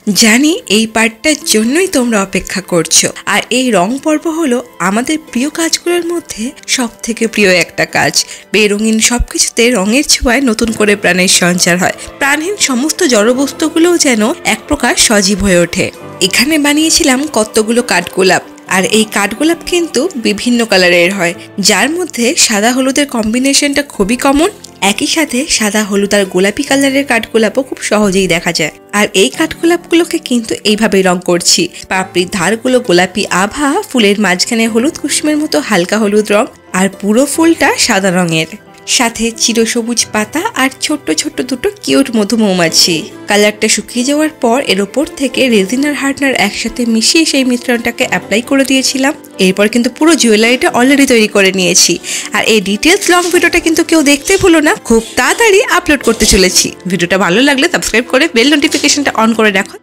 জানি এই পার্টটার জন্যই তোমরা অপেক্ষা করছো। আর এই রং পর্ব হলো আমাদের প্রিয় কাজগুলোর মধ্যে সব থেকে প্রিয় একটা কাজ। বেরঙিন সবকিছুতে রঙের ছোঁয়ায় নতুন করে প্রাণের সঞ্চার হয়। প্রাণহীন সমস্ত জড়বস্তুগুলোও যেন এক প্রকার সজীব হয়ে ওঠে। এখানে বানিয়েছিলাম কতগুলো কাঠগোলাপ। আর এই কাঠগোলাপ কিন্তু বিভিন্ন কালারের হয়, যার মধ্যে সাদা হলুদের কম্বিনেশনটা খুবই কমন। একই সাথে সাদা হলুদ আর গোলাপি কালারের কাঠগোলাপও খুব সহজেই দেখা যায়। আর এই কাঠগোলাপগুলোকে কিন্তু এইভাবেই রং করছি। পাপড়ির ধারগুলো গোলাপি আভা, ফুলের মাঝখানে হলুদ কুসুমের মতো হালকা হলুদ রং, আর পুরো ফুলটা সাদা রঙের, সাথে চিরসবুজ পাতা আর ছোট্ট ছোট্ট দুটো কিউট মধু মৌমাছি। কালারটা শুকিয়ে যাওয়ার পর এর ওপর থেকে রেজিন আর হার্ডনার একসাথে মিশিয়ে সেই মিশ্রণটাকে অ্যাপ্লাই করে দিয়েছিলাম। এরপর কিন্তু পুরো জুয়েলারিটা অলরেডি তৈরি করে নিয়েছি। আর এই ডিটেলস লং ভিডিওটা কিন্তু কেউ দেখতে ভুলো না, খুব তাড়াতাড়ি আপলোড করতে চলেছি। ভিডিওটা ভালো লাগলে সাবস্ক্রাইব করে বেল নোটিফিকেশনটা অন করে রাখো।